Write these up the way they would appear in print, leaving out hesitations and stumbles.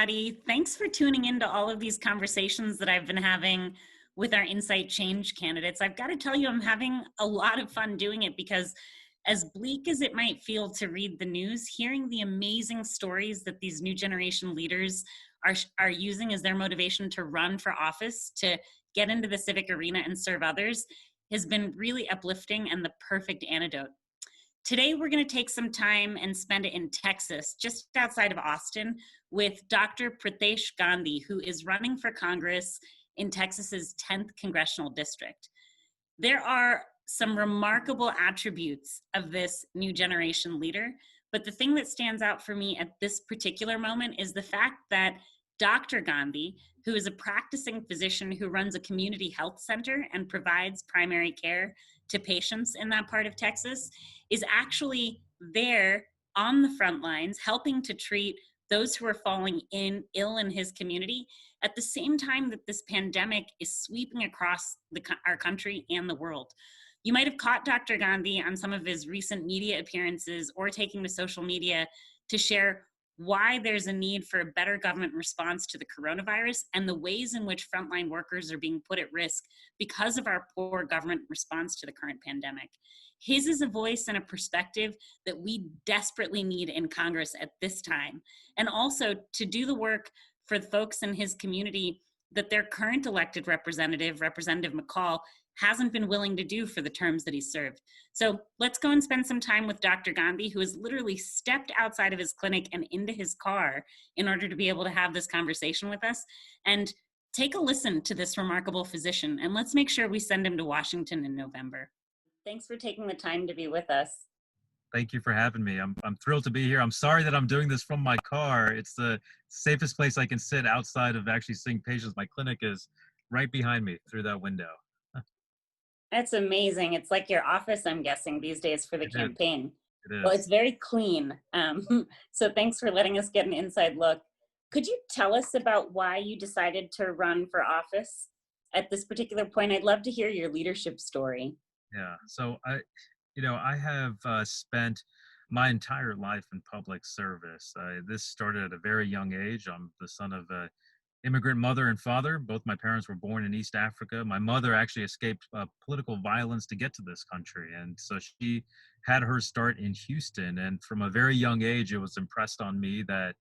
everybody. Thanks for tuning into all of these conversations that I've been having with our Insight Change candidates. I've got to tell you, I'm having a lot of fun doing it because as bleak as it might feel to read the news, hearing the amazing stories that these new generation leaders are using as their motivation to run for office, to get into the civic arena and serve others, has been really uplifting and the perfect antidote. Today, we're going to take some time and spend it in Texas, just outside of Austin, with Dr. Pritesh Gandhi, who is running for Congress in Texas's 10th congressional district. There are some remarkable attributes of this new generation leader, but the thing that stands out for me at this particular moment is the fact that Dr. Gandhi, who is a practicing physician who runs a community health center and provides primary care to patients in that part of Texas, is actually there on the front lines, helping to treat those who are falling ill in his community at the same time that this pandemic is sweeping across our country and the world. You might have caught Dr. Gandhi on some of his recent media appearances or taking to social media to share why there's a need for a better government response to the coronavirus and the ways in which frontline workers are being put at risk because of our poor government response to the current pandemic. His is a voice and a perspective that we desperately need in Congress at this time. And also to do the work for the folks in his community that their current elected representative, Representative McCall, hasn't been willing to do for the terms that he's served. So let's go and spend some time with Dr. Gandhi, who has literally stepped outside of his clinic and into his car in order to be able to have this conversation with us. And take a listen to this remarkable physician, and let's make sure we send him to Washington in November. Thanks for taking the time to be with us. Thank you for having me. I'm thrilled to be here. I'm sorry that I'm doing this from my car. It's the safest place I can sit outside of actually seeing patients. My clinic is right behind me through that window. That's amazing. It's like your office, I'm guessing, these days for the campaign. It is. Well, it's very clean. So thanks for letting us get an inside look. Could you tell us about why you decided to run for office at this particular point? I'd love to hear your leadership story. Yeah. So I have spent my entire life in public service. This started at a very young age. I'm the son of a immigrant mother and father. Both my parents were born in East Africa. My mother actually escaped political violence to get to this country. And so she had her start in Houston. And from a very young age, it was impressed on me that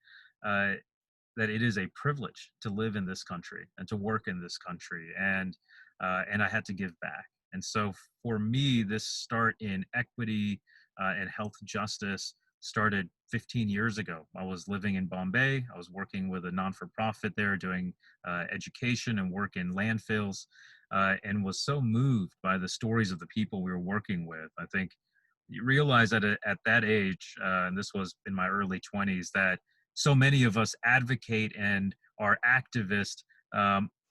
it is a privilege to live in this country and to work in this country. And I had to give back. And so for me, this start in equity and health justice started 15 years ago. I was living in Bombay. I was working with a non-for-profit there doing education and work in landfills, and was so moved by the stories of the people we were working with. I think you realize that at that age, and this was in my early 20s, that so many of us advocate and are activists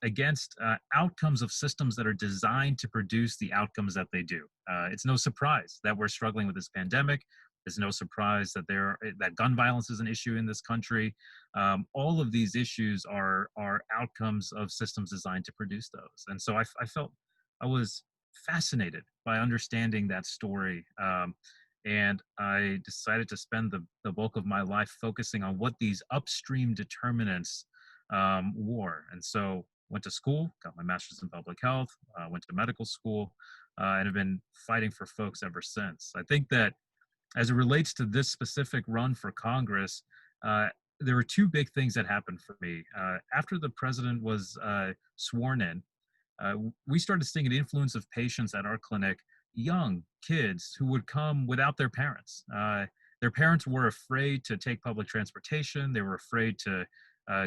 against outcomes of systems that are designed to produce the outcomes that they do. It's no surprise that we're struggling with this pandemic. It's no surprise that that gun violence is an issue in this country. All of these issues are outcomes of systems designed to produce those. And so I felt I was fascinated by understanding that story. And I decided to spend the bulk of my life focusing on what these upstream determinants were. And so went to school, got my master's in public health, went to medical school, and have been fighting for folks ever since. I think that as it relates to this specific run for Congress, there were two big things that happened for me. After the president was sworn in, we started seeing an influence of patients at our clinic, young kids who would come without their parents. Their parents were afraid to take public transportation. They were afraid to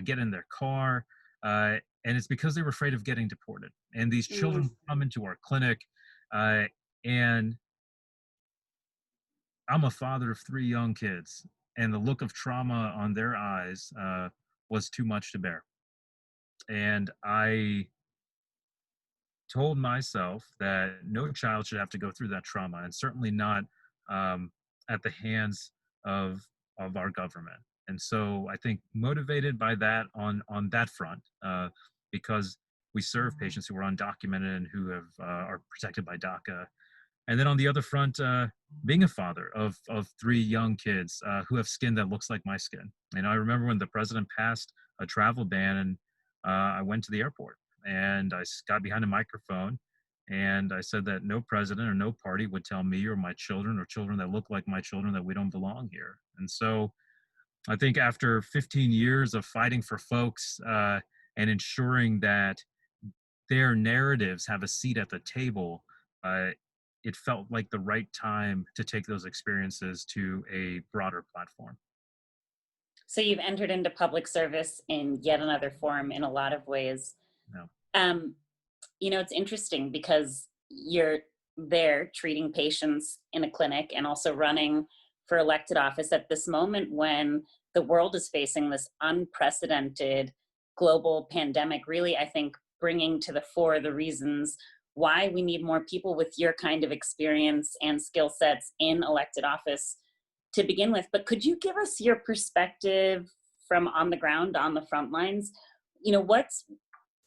get in their car. And it's because they were afraid of getting deported. And these children come into our clinic, and I'm a father of 3 young kids, and the look of trauma on their eyes was too much to bear. And I told myself that no child should have to go through that trauma, and certainly not at the hands of our government. And so I think motivated by that on that front, because we serve patients who are undocumented and who are protected by DACA. And then on the other front, being a father of 3 young kids who have skin that looks like my skin. And I remember when the president passed a travel ban, and I went to the airport and got behind a microphone and I said that no president or no party would tell me or my children or children that look like my children that we don't belong here. And so I think after 15 years of fighting for folks and ensuring that their narratives have a seat at the table, uh, it felt like the right time to take those experiences to a broader platform. So you've entered into public service in yet another form in a lot of ways. No. Um, it's interesting because you're there treating patients in a clinic and also running for elected office at this moment when the world is facing this unprecedented global pandemic, really, I think, bringing to the fore the reasons why we need more people with your kind of experience and skill sets in elected office to begin with. But could you give us your perspective from on the ground, on the front lines?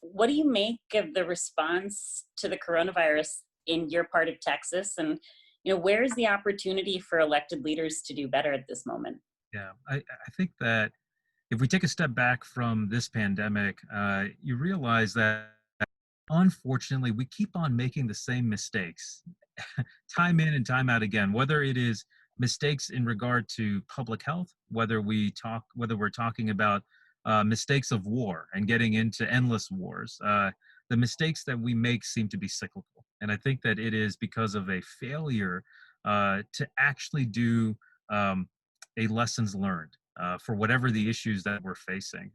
What do you make of the response to the coronavirus in your part of Texas? And, where's the opportunity for elected leaders to do better at this moment? Yeah, I think that if we take a step back from this pandemic, you realize that unfortunately we keep on making the same mistakes time in and time out again, whether it is mistakes in regard to public health, whether we're talking about mistakes of war and getting into endless wars. The mistakes that we make seem to be cyclical, and I think that it is because of a failure to actually do um, a lessons learned for whatever the issues that we're facing.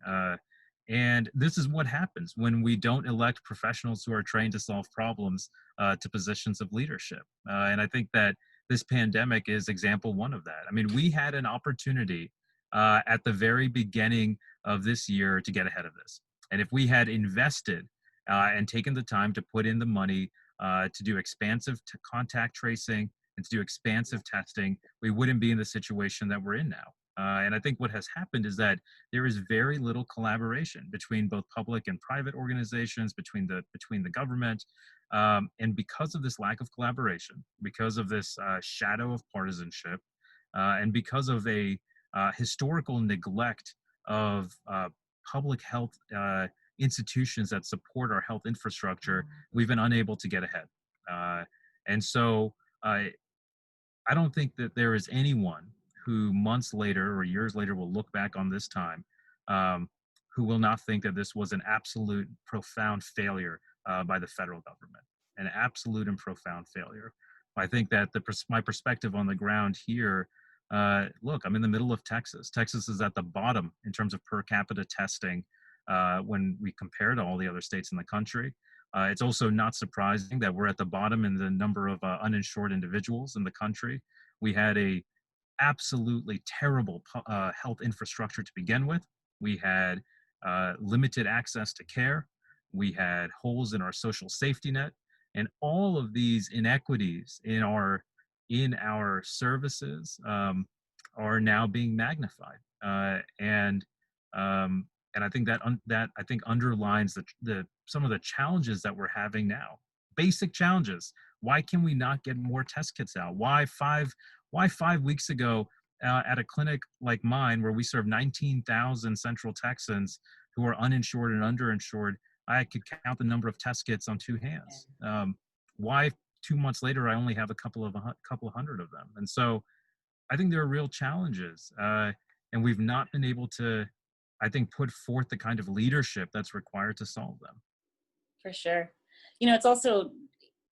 And this is what happens when we don't elect professionals who are trained to solve problems to positions of leadership. And I think that this pandemic is example one of that. I mean, we had an opportunity at the very beginning of this year to get ahead of this. And if we had invested and taken the time to put in the money to do expansive contact tracing and to do expansive testing, we wouldn't be in the situation that we're in now. And I think what has happened is that there is very little collaboration between both public and private organizations, between the government, and because of this lack of collaboration, because of this shadow of partisanship, and because of a historical neglect of public health institutions that support our health infrastructure, we've been unable to get ahead. And so I don't think that there is anyone who months later or years later will look back on this time um, who will not think that this was an absolute profound failure by the federal government, an absolute and profound failure. I think that my perspective on the ground here, look, I'm in the middle of Texas. Texas is at the bottom in terms of per capita testing when we compare to all the other states in the country. It's also not surprising that we're at the bottom in the number of uninsured individuals in the country. We had a absolutely terrible health infrastructure to begin with. We had limited access to care. We had holes in our social safety net, and all of these inequities in our services are now being magnified. And I think that I think underlines the some of the challenges that we're having now. Basic challenges. Why can we not get more test kits out? Why 5 weeks ago at a clinic like mine, where we serve 19,000 Central Texans who are uninsured and underinsured, I could count the number of test kits on two hands. Why 2 months later I only have a couple of hundred of them? And so I think there are real challenges, and we've not been able to, I think, put forth the kind of leadership that's required to solve them. For sure. It's also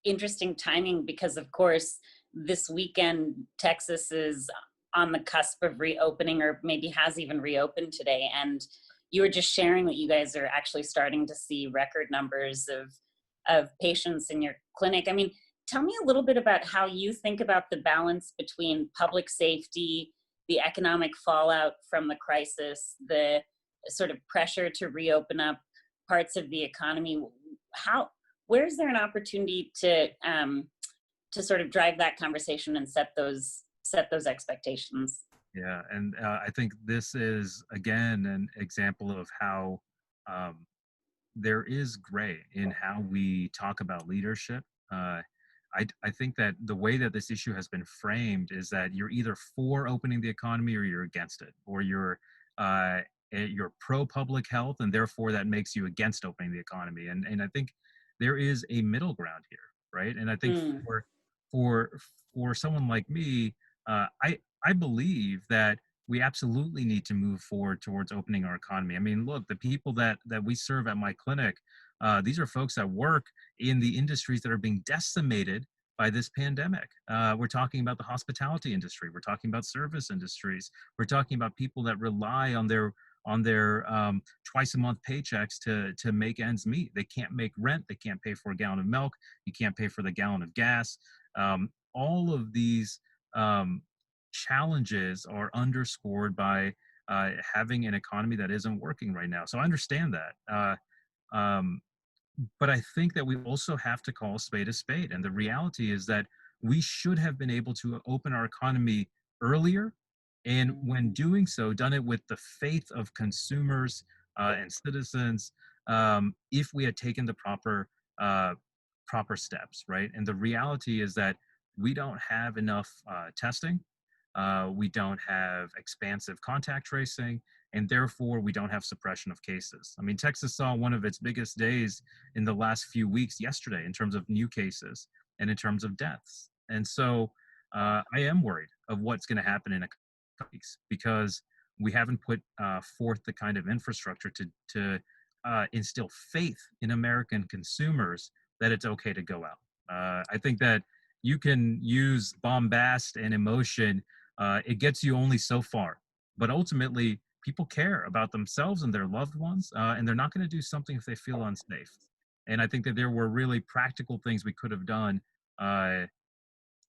interesting timing because, of course, this weekend, Texas is on the cusp of reopening, or maybe has even reopened today. And you were just sharing that you guys are actually starting to see record numbers of patients in your clinic. I mean, tell me a little bit about how you think about the balance between public safety, the economic fallout from the crisis, the sort of pressure to reopen up parts of the economy. Where's there an opportunity to sort of drive that conversation and set those expectations? Yeah, and I think this is again an example of how um, there is gray in how we talk about leadership. I think that the way that this issue has been framed is that you're either for opening the economy or you're against it, or you're you're pro public health, and therefore that makes you against opening the economy. And I think there is a middle ground here, right? And I think Mm, for for someone like me, I believe that we absolutely need to move forward towards opening our economy. I mean, look, the people that we serve at my clinic, these are folks that work in the industries that are being decimated by this pandemic. We're talking about the hospitality industry. We're talking about service industries. We're talking about people that rely on their twice a month paychecks to make ends meet. They can't make rent. They can't pay for a gallon of milk. You can't pay for the gallon of gas. All of these challenges are underscored by having an economy that isn't working right now. So I understand that. Um, but I think that we also have to call a spade a spade. And the reality is that we should have been able to open our economy earlier. And when mhm. doing so, done it with the faith of consumers and citizens, if we had taken the uh, proper steps, right? And the reality is that we don't have enough testing. We don't have expansive contact tracing, and therefore we don't have suppression of cases. I mean, Texas saw one of its biggest days in the last few weeks yesterday in terms of new cases and in terms of deaths. And so I am worried of what's going to happen in a couple weeks because we haven't put forth the kind of infrastructure to instill faith in American consumers that it's okay to go out. I think that you can use bombast and emotion. It gets you only so far, but ultimately people care about themselves and their loved ones, and they're not going to do something if they feel unsafe. And I think that there were really practical things we could have done uh,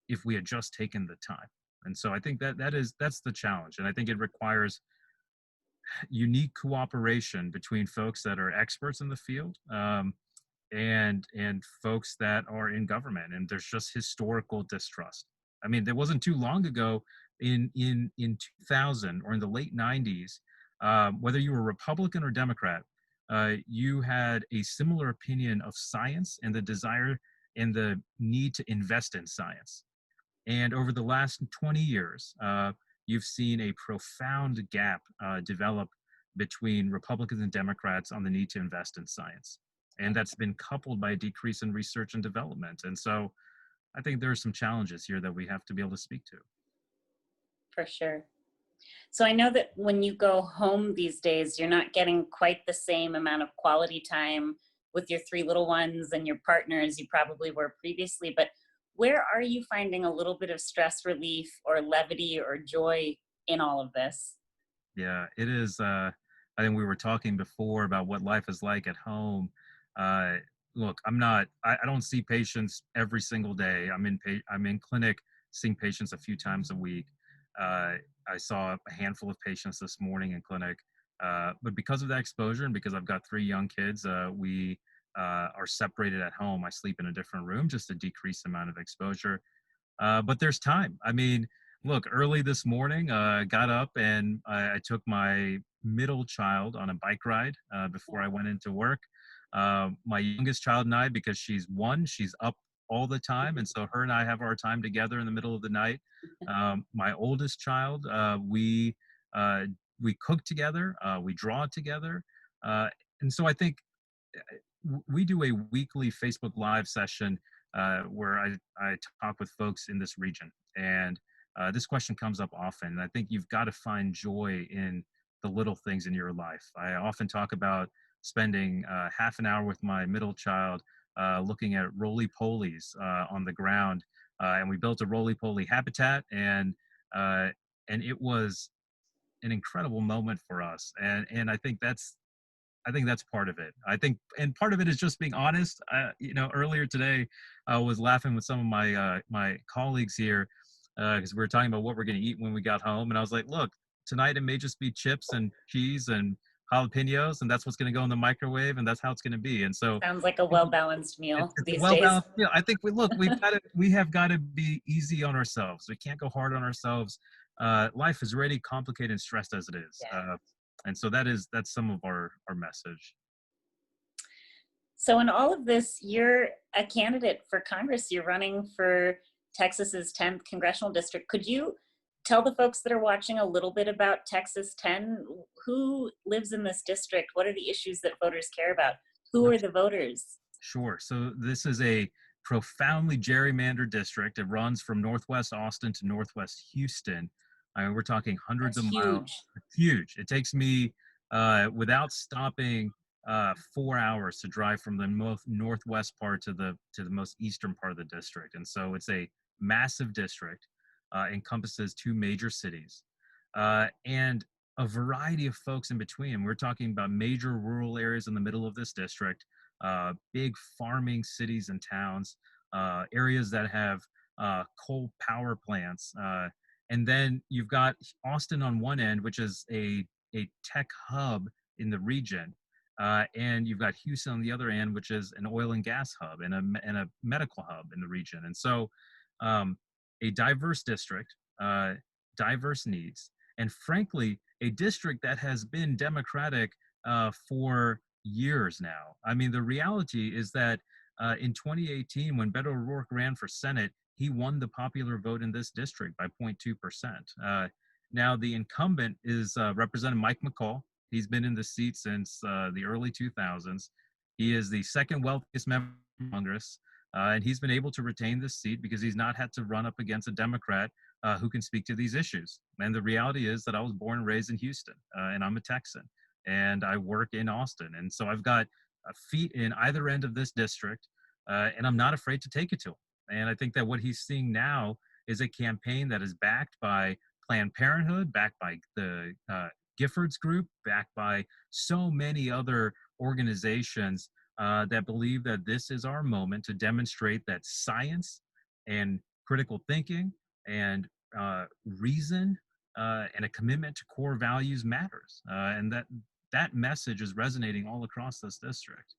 if we had just taken the time. And so I think that's the challenge, and I think it requires unique cooperation between folks that are experts in the field, and folks that are in government. And there's just historical distrust. I mean, there wasn't too long ago in 2000 or in the late 90s, whether you were Republican or Democrat, you had a similar opinion of science and the desire and the need to invest in science. And over the last 20 years, you've seen a profound gap develop between Republicans and Democrats on the need to invest in science. And that's been coupled by a decrease in research and development. And so I think there are some challenges here that we have to be able to speak to. For sure. So I know that when you go home these days, you're not getting quite the same amount of quality time with your three little ones and your partner as you probably were previously. But where are you finding a little bit of stress relief or levity or joy in all of this? Yeah, it is. I think we were talking before about what life is like at home. Uh, Look, I don't see patients every single day. I'm in clinic seeing patients a few times a week. Uh, I saw a handful of patients this morning in clinic. But because of that exposure and because I've got three young kids, we are separated at home. I sleep in a different room just to decrease the amount of exposure. But there's time. I mean, look, early this morning, got up and I took my middle child on a bike ride before I went into work. My youngest child and I, because she's one, she's up all the time. And so her and I have our time together in the middle of the night. My oldest child, uh, we cook together, we draw together. And so I think we do a weekly Facebook Live session where I talk with folks in this region. And this question comes up often. And I think you've got to find joy in the little things in your life. I often talk about spending half an hour with my middle child looking at roly-polies on the ground. And we built a roly-poly habitat, and it was an incredible moment for us. And I think that's part of it. I think, and part of it is just being honest. Earlier today, I was laughing with some of my colleagues here because we were talking about what we're going to eat when we got home, and I was like, "Look, tonight it may just be chips and cheese and jalapenos, and that's what's going to go in the microwave, and that's how it's going to be." And so, Sounds like a well balanced meal it's a these well days. balanced meal. I think we have got to be easy on ourselves. We can't go hard on ourselves. Life is already complicated and stressed as it is. Yeah. And so that's some of our message. So, in all of this, you're a candidate for Congress. You're running for Texas's 10th congressional district. Could you tell the folks that are watching a little bit about Texas 10. Who lives in this district? What are the issues that voters care about? Who are the voters? Sure. So this is a profoundly gerrymandered district. It runs from Northwest Austin to Northwest Houston. I mean, we're talking hundreds That's of miles. huge. It's huge. It takes me, without stopping, 4 hours to drive from the most northwest part to the most eastern part of the district. And so it's a massive district, encompasses two major cities, and a variety of folks in between. We're talking about major rural areas in the middle of this district, big farming cities and towns, areas that have coal power plants. And then you've got Austin on one end, which is a tech hub in the region. And you've got Houston on the other end, which is an oil and gas hub and a medical hub in the region. And so um, a diverse district, diverse needs, and frankly, a district that has been Democratic for years now. I mean, the reality is that in 2018, when Beto O'Rourke ran for Senate, he won the popular vote in this district by 0.2%. Now, the incumbent is Representative Mike McCall. He's been in the seat since the early 2000s. He is the second wealthiest member of Congress, and he's been able to retain this seat because he's not had to run up against a Democrat who can speak to these issues. And the reality is that I was born and raised in Houston, and I'm a Texan, and I work in Austin. And so I've got feet in either end of this district, and I'm not afraid to take it to him. And I think that what he's seeing now is a campaign that is backed by Planned Parenthood, backed by the Giffords Group, backed by so many other organizations that believe that this is our moment to demonstrate that science and critical thinking and reason and a commitment to core values matters, and that message is resonating all across this district.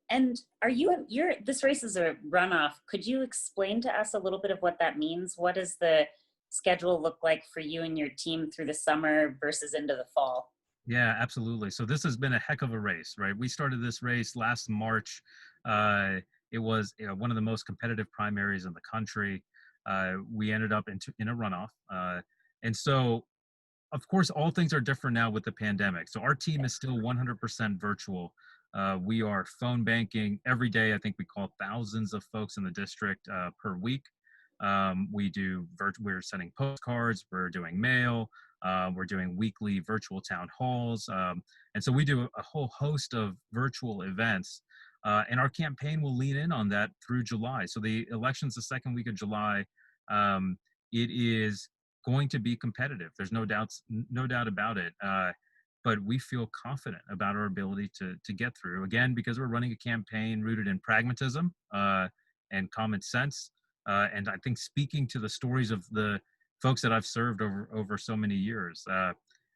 And are you're this race is a runoff. Could you explain to us a little bit of what that means? What does the schedule look like for you and your team through the summer versus into the fall? Yeah, absolutely. So this has been a heck of a race, right? We started this race last March. It was, one of the most competitive primaries in the country. We ended up in a runoff, and so of course, all things are different now with the pandemic. So our team is still 100% virtual. We are phone banking every day. I think we call thousands of folks in the district per week. We're sending postcards, we're doing mail, we're doing weekly virtual town halls. And so we do a whole host of virtual events. And our campaign will lean in on that through July. So the election's the second week of July. It is going to be competitive. There's no doubt about it. But we feel confident about our ability to get through. Again, because we're running a campaign rooted in pragmatism and common sense, and I think speaking to the stories of the folks that I've served over so many years.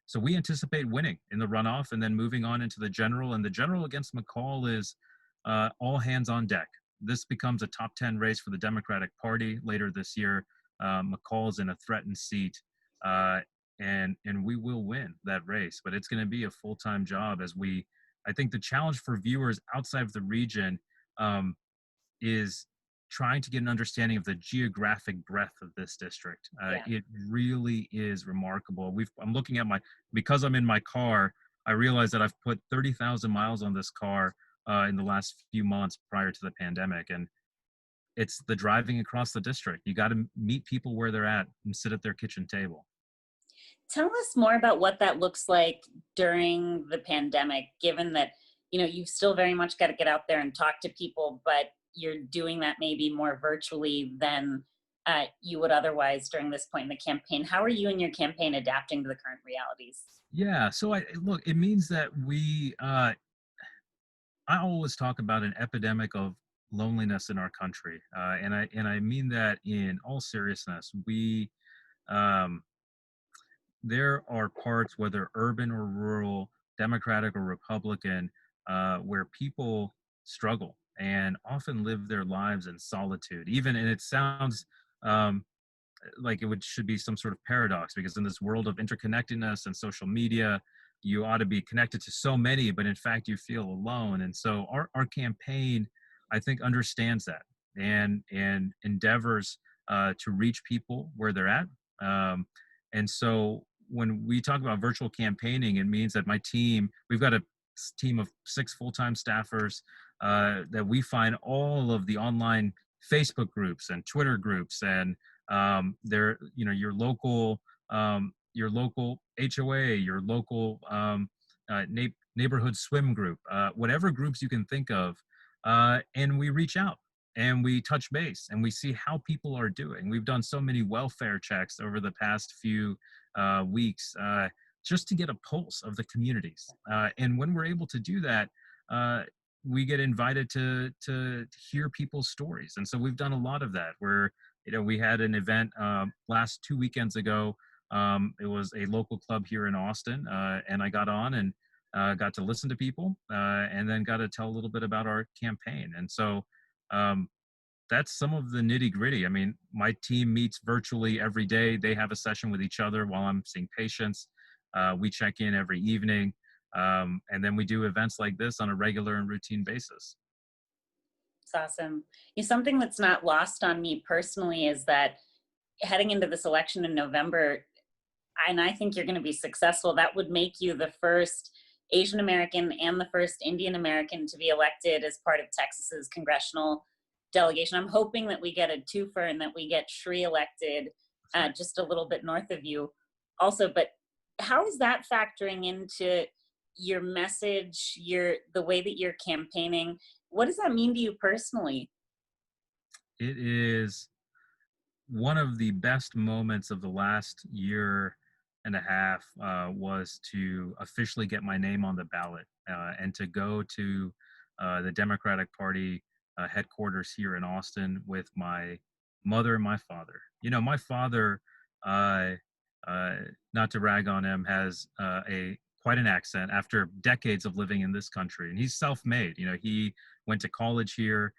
So we anticipate winning in the runoff and then moving on into the general. And the general against McCall is all hands on deck. This becomes a top 10 race for the Democratic Party later this year. McCall's in a threatened seat, and we will win that race. But it's going to be a full-time job I think the challenge for viewers outside of the region is trying to get an understanding of the geographic breadth of this district. Yeah. It really is remarkable. I'm looking at because I'm in my car, I realize that I've put 30,000 miles on this car in the last few months prior to the pandemic. And it's the driving across the district. You got to meet people where they're at and sit at their kitchen table. Tell us more about what that looks like during the pandemic, given that, you've still very much got to get out there and talk to people, but you're doing that maybe more virtually than you would otherwise during this point in the campaign. How are you and your campaign adapting to the current realities? Yeah, so look, it means that I always talk about an epidemic of loneliness in our country, and I mean that in all seriousness. Um, there are parts, whether urban or rural, Democratic or Republican, where people struggle and often live their lives in solitude. And it sounds like should be some sort of paradox, because in this world of interconnectedness and social media, you ought to be connected to so many, but in fact you feel alone. And so our campaign, I think, understands that and endeavors to reach people where they're at. Um, and so when we talk about virtual campaigning, it means that we've got a team of 6 full-time staffers, that we find all of the online Facebook groups and Twitter groups, and your local HOA, your local neighborhood swim group, whatever groups you can think of, and we reach out and we touch base and we see how people are doing. We've done so many welfare checks over the past few weeks, just to get a pulse of the communities. And when we're able to do that, uh, we get invited to hear people's stories. And so we've done a lot of that. Where we had an event last 2 weekends ago. It was a local club here in Austin, and I got on and got to listen to people, and then got to tell a little bit about our campaign. And so um, that's some of the nitty gritty. I mean, my team meets virtually every day. They have a session with each other while I'm seeing patients. We check in every evening. And then we do events like this on a regular and routine basis. It's awesome. Something that's not lost on me personally is that heading into this election in November, and I think you're going to be successful, that would make you the first Asian American and the first Indian American to be elected as part of Texas's congressional delegation. I'm hoping that we get a twofer and that we get Shri elected just a little bit north of you also. But how is that factoring into your message, the way that you're campaigning? What does that mean to you personally? It is one of the best moments of the last year and a half, was to officially get my name on the ballot, and to go to the Democratic Party headquarters here in Austin with my mother and my father. My father, uh, uh, not to rag on him, has a quite an accent after decades of living in this country, and he's self-made. He went to college here,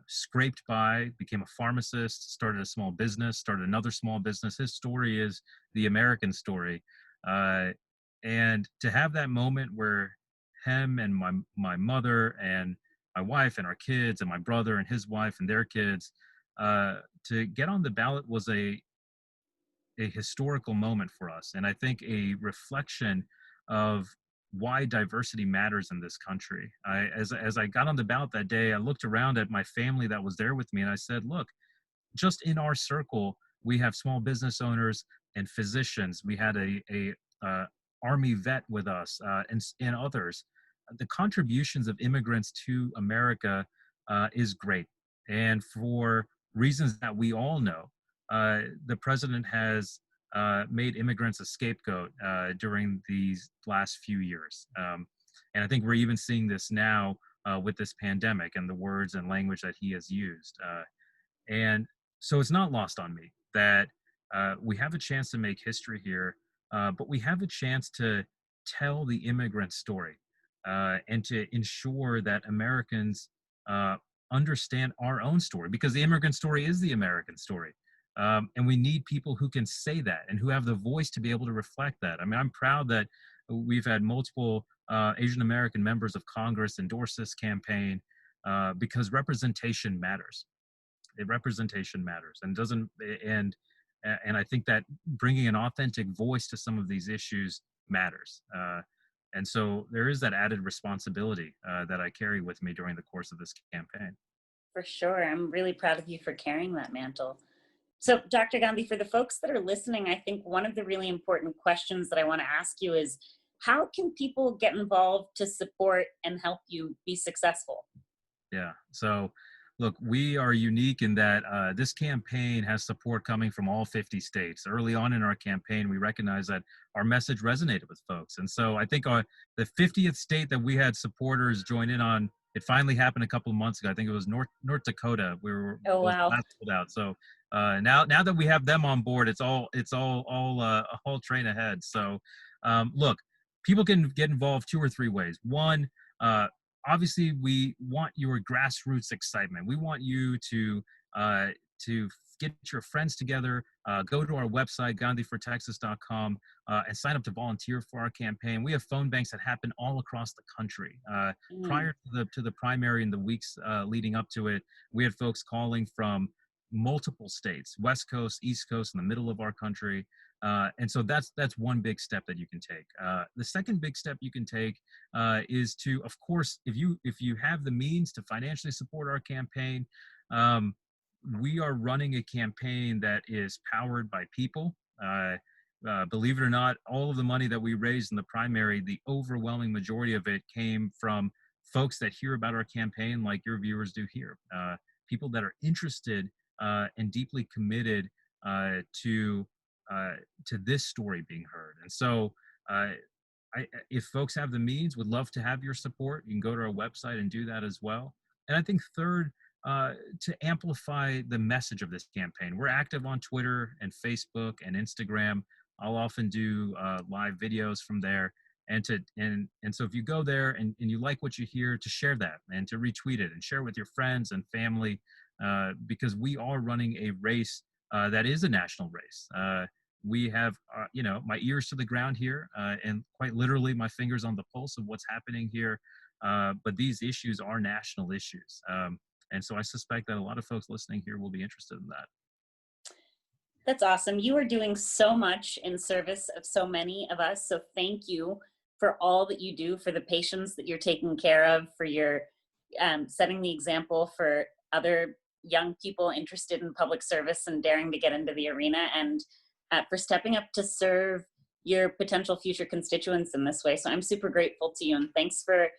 scraped by, became a pharmacist, started a small business, started another small business. His story is the American story. Uh, and to have that moment where him and my mother and my wife and our kids and my brother and his wife and their kids, to get on the ballot was a historical moment for us, and I think a reflection of why diversity matters in this country. As I got on the ballot that day, I looked around at my family that was there with me, and I said, "Look, just in our circle, we have small business owners and physicians. We had a army vet with us, and others. The contributions of immigrants to America is great, and for reasons that we all know, the president has made immigrants a scapegoat during these last few years. And I think we're even seeing this now with this pandemic and the words and language that he has used. And so it's not lost on me that we have a chance to make history here, but we have a chance to tell the immigrant story, and to ensure that Americans uh, understand our own story, because the immigrant story is the American story. And we need people who can say that and who have the voice to be able to reflect that. I mean, I'm proud that we've had multiple Asian American members of Congress endorse this campaign, because representation matters. Representation matters, and doesn't and I think that bringing an authentic voice to some of these issues matters. And so there is that added responsibility that I carry with me during the course of this campaign. For sure. I'm really proud of you for carrying that mantle. So, Dr. Gandhi, for the folks that are listening, I think one of the really important questions that I want to ask you is, how can people get involved to support and help you be successful? Yeah. So, look, we are unique in that this campaign has support coming from all 50 states. Early on in our campaign, we recognized that our message resonated with folks. And so I think the 50th state that we had supporters join in on, it finally happened a couple of months ago. I think it was North Dakota. Oh, Was wow. last sold out. So now that we have them on board, it's all train ahead. So look, people can get involved two or three ways. One, uh, obviously we want your grassroots excitement. We want you uh, to get your friends together, go to our website, gandhifortexas.com, and sign up to volunteer for our campaign. We have phone banks that happen all across the country. Mm. Prior to the primary and the weeks leading up to it, we had folks calling from multiple states, West Coast, East Coast, in the middle of our country. And so that's one big step that you can take. The second big step you can take is to, of course, if you have the means to financially support our campaign, we are running a campaign that is powered by people. Believe it or not, all of the money that we raised in the primary, the overwhelming majority of it came from folks that hear about our campaign, like your viewers do here. People that are interested and deeply committed to this story being heard. And so, if folks have the means, would love to have your support. You can go to our website and do that as well. And I think third, to amplify the message of this campaign, we're active on Twitter and Facebook and Instagram. I'll often do live videos from there. And so if you go there and you like what you hear, to share that and to retweet it and share with your friends and family, because we are running a race that is a national race. We have, my ears to the ground here, and quite literally my fingers on the pulse of what's happening here. But these issues are national issues. And so I suspect that a lot of folks listening here will be interested in that. That's awesome. You are doing so much in service of so many of us. So thank you for all that you do, for the patients that you're taking care of, for your setting the example for other young people interested in public service and daring to get into the arena, and for stepping up to serve your potential future constituents in this way. So I'm super grateful to you, and thanks for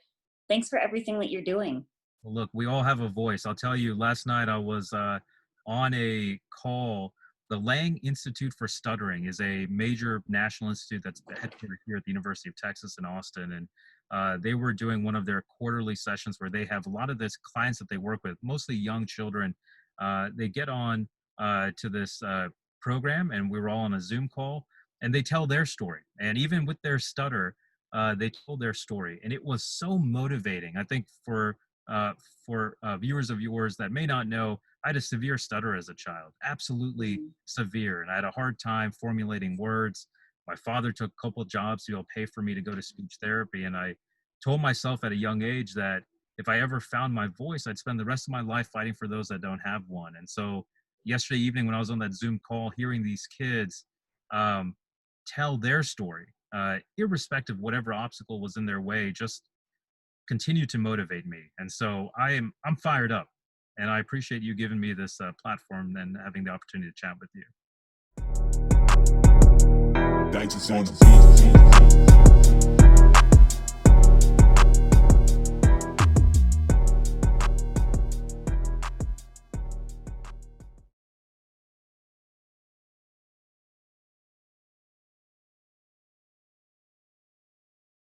everything that you're doing. Well, look, we all have a voice. I'll tell you, last night I was on a call. The Lang Institute for Stuttering is a major national institute that's headquartered here at the University of Texas in Austin. And they were doing one of their quarterly sessions where they have a lot of this clients that they work with, mostly young children. They get on to this program, and we were all on a Zoom call, and they tell their story. And even with their stutter, they told their story. And it was so motivating, I think, for viewers of yours that may not know. I had a severe stutter as a child, absolutely severe. And I had a hard time formulating words. My father took a couple of jobs to be able to pay for me to go to speech therapy. And I told myself at a young age that if I ever found my voice, I'd spend the rest of my life fighting for those that don't have one. And so yesterday evening, when I was on that Zoom call, hearing these kids tell their story, irrespective of whatever obstacle was in their way, just continue to motivate me. And so I'm fired up. And I appreciate you giving me this platform and having the opportunity to chat with you.